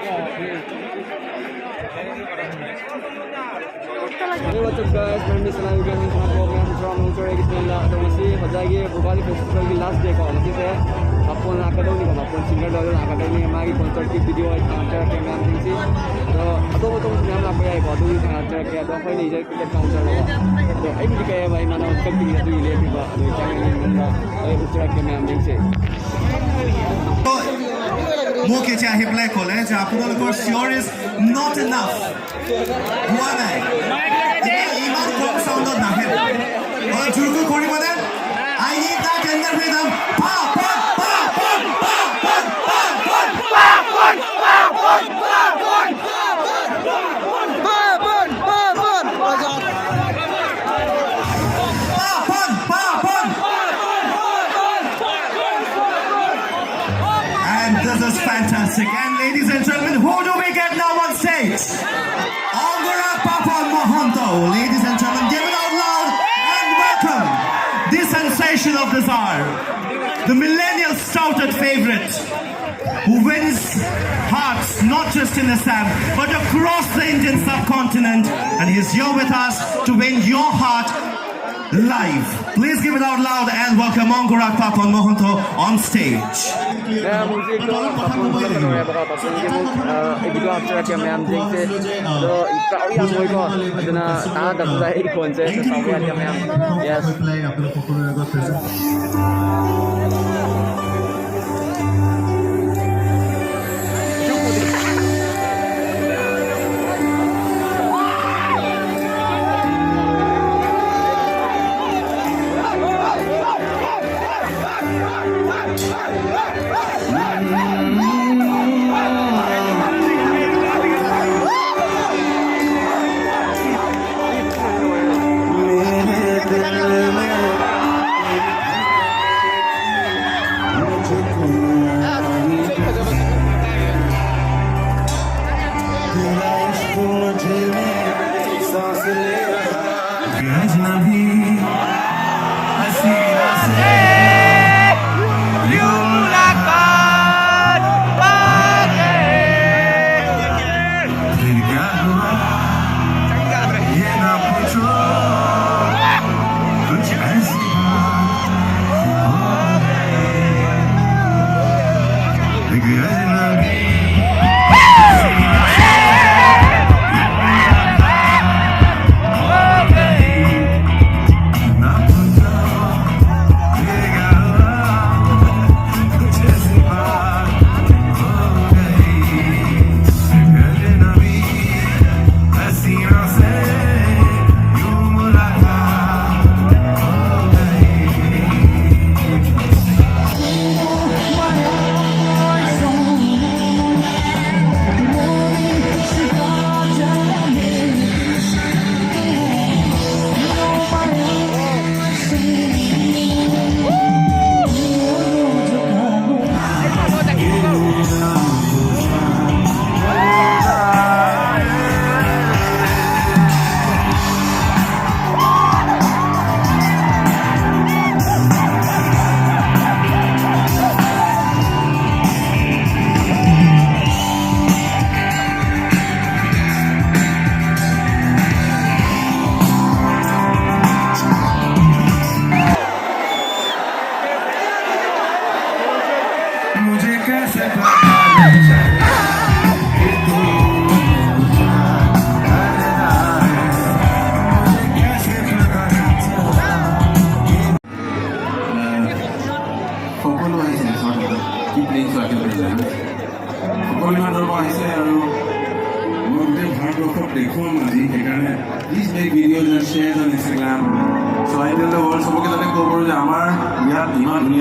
Hey, what's up guys? My name is Salam again. I'm from Hojai Bhogali Festival last day. PAPON Academy, PAPON Singer Academy, my concert video I counter camera things. So, I don't know if I'm not going to counter camera. So, I think I'm not going to do it. मुख्य चाहे black hole है जहाँ पुनः को sure is not enough हुआ नहीं इमान कम sound ना है और जुर्गो कोड़ी बने I need that in the rhythm pa pa pa pa pa pa pa pa This is fantastic. And ladies and gentlemen, who do we get now on stage? PAPON Mohanto. Ladies and gentlemen, give it out loud and welcome the sensation of this hour, the millennial stouted favorite who wins hearts not just in Assam but across the Indian subcontinent, and he's here with us to win your heart live. Please give it out loud and welcome PAPON Mohanto on stage. Please make videos and share on Instagram. So I tell the world, so we can go over the Amar. Yeah, Iman,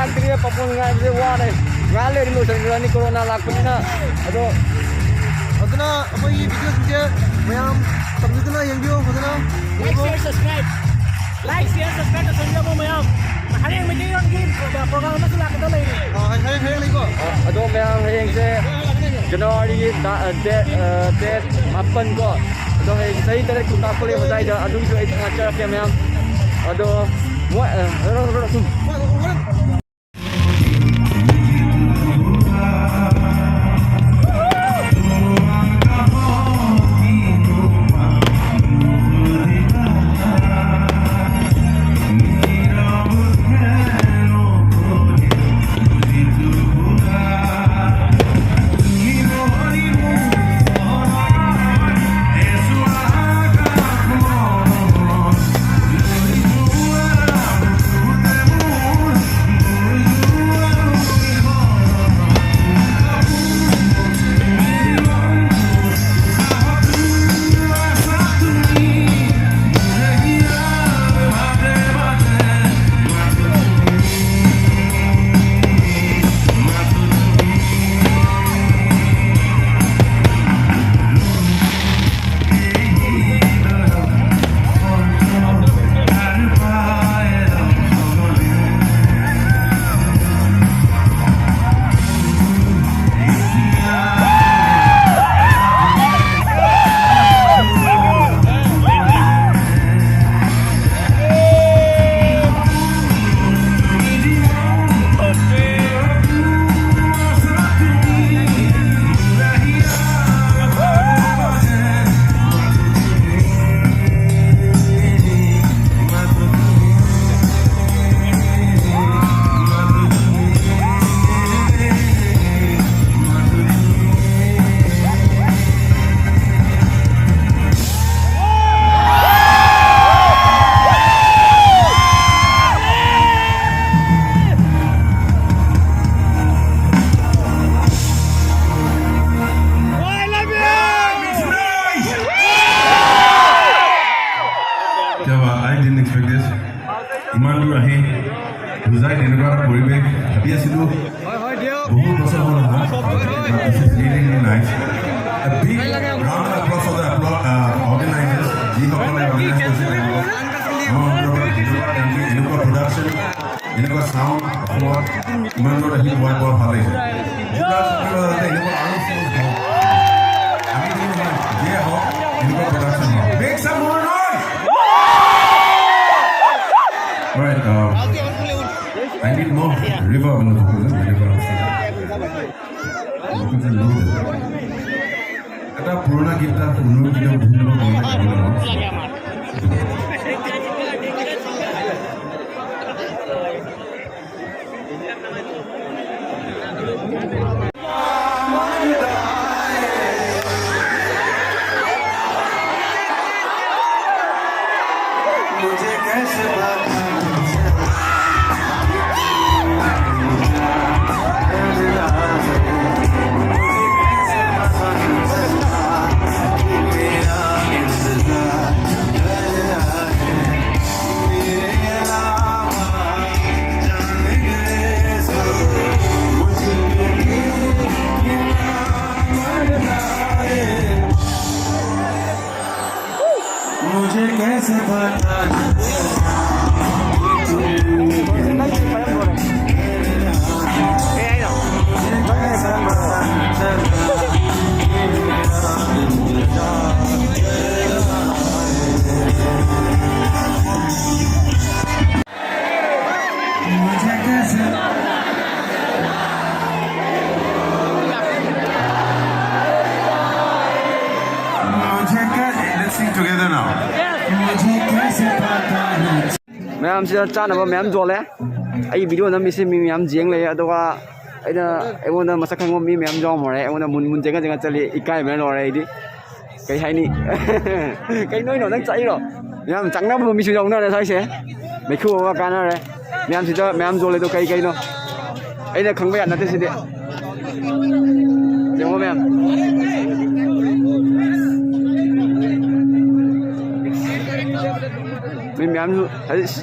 ꯂꯥꯛꯇ꯭ꯔꯤ ꯄꯥꯄꯣꯟ ꯉꯥꯏꯕꯁꯦ ꯋꯥꯔꯦ ꯉꯥꯏ ꯂꯩꯔꯤ ꯂꯣꯏꯁꯤꯟꯈ꯭ꯔꯅꯤ corona ꯂꯥꯛꯄꯅꯤꯅ ꯑꯗꯣ ꯑꯗꯨꯅ ꯑꯩꯈꯣꯏꯒꯤ ꯚꯤꯗꯤꯑꯣꯁꯤꯡꯁꯦ ꯃꯌꯥꯝ ꯇꯝꯕꯤꯗꯨꯅ ꯌꯦꯡꯕꯤꯌꯨ ꯐꯖꯅ Like, share, subscribe. Like, share, subscribe to Sanjay mo mayam. Hariang may kayo ang program na sila kita lang. ꯍꯌꯦꯡ ꯂꯩꯀꯣ ꯑꯗꯣ ꯃꯌꯥꯝ ꯍꯌꯦꯡꯁꯦ ꯖꯅꯋꯥꯔꯤꯒꯤ ꯗꯦꯠ 8 ꯀꯣ ꯑꯗꯣ ꯍꯌꯦꯡ ꯆꯍꯤ 8 ꯀꯨꯟ ꯂꯥꯛꯄꯂꯦ ꯍꯣꯖꯥꯏꯗ ꯑꯗꯨꯒꯤꯁꯨ ꯑꯩ ꯉꯥꯛꯆꯔꯛꯀꯦ ꯃꯌꯥꯝ ꯑꯗꯣ I didn't expect this. Iman to rahe. Hojai dengar poribe. Dia situ. Bahut basa hola. This is really nice. A big round of applause for the organizers. Ji hokole organize korse. Inuka production, inuka sound, what Iman to rahe white ball hale. Juga inuka aru sound ho. Ami inuka ye ho. Inuka production ho. Make some more noise. Alright, I need more reverb in the vocal. Eta purana gita purana gita bhunna मुझे कैसे मुझे कैसे बताना मुझे कैसे Let's sing together now. ꯃꯌꯥꯝ ꯁꯤꯗ ꯆꯥꯅꯕ ꯃꯌꯥꯝ ꯌꯣꯜꯂꯦ ꯑꯩ ꯚꯤꯗꯤꯑꯣ ꯅꯝꯃꯤꯁꯤ ꯃꯤ ꯃꯌꯥꯝ ꯌꯦꯡ ꯂꯩ ꯑꯗꯨꯒ ꯑꯩꯉꯣꯟꯗ ꯃꯁꯛ ꯈꯪꯕ ꯃꯤ ꯃꯌꯥꯝ ꯌꯥꯎꯔꯝꯃꯣꯔꯦ ꯑꯩꯉꯣꯟꯗ ꯃꯨꯟ ꯖꯦꯡꯒ ꯆꯠꯂꯤ ꯏꯀꯥꯏꯕꯅ ꯂꯣꯏꯔꯦ ꯑꯩꯗꯤ ꯀꯩ ꯍꯥꯏꯅꯤ ꯀꯩꯅꯣ ꯅꯪ ꯆꯠꯏꯔꯣ ꯃꯌꯥꯝ ꯆꯪꯅꯕ ꯃꯤꯁꯨ ꯌꯥꯎꯅꯔꯦ ꯁ꯭ꯋꯥꯏꯁꯦ ꯃꯩꯈꯨ ꯑꯃ ꯀꯥꯟꯅꯔꯦ ꯃꯌꯥꯝ ꯁꯤꯗ ꯃꯌꯥꯝ ꯌꯣꯜꯂꯦꯗꯣ ꯀꯩꯅꯣ ꯑꯩꯅ ꯈꯪꯕ ꯌꯥ ꯅꯠꯇꯦ ꯁꯤꯗꯤ ꯌꯦꯡꯉꯣ ꯃꯌꯥꯝ ꯃꯤ ꯃꯌꯥꯝꯁꯨ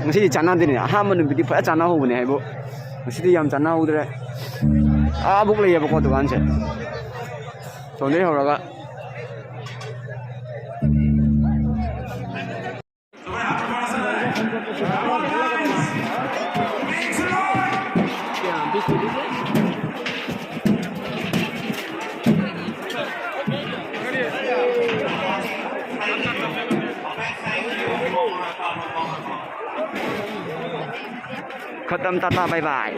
ꯉꯁꯤꯗꯤ ꯆꯥꯟꯅꯗꯦꯅꯦ ꯑꯍꯥꯟꯕ ꯅꯨꯃꯤꯠꯇꯤ ꯐꯖꯅ ꯆꯥꯟꯅꯍꯧꯕꯅꯦ ꯍꯥꯏꯕꯨ ꯉꯁꯤꯗꯤ ꯌꯥꯝ ꯆꯥꯟꯅꯍꯧꯗ꯭ꯔꯦ ꯑꯥꯕꯨꯛ ꯂꯩꯌꯦꯕꯀꯣ ꯗꯨꯀꯥꯟꯁꯦ ꯁꯣꯝꯗꯒꯤ ꯍꯧꯔꯒ खत्म टाटा बाय बाय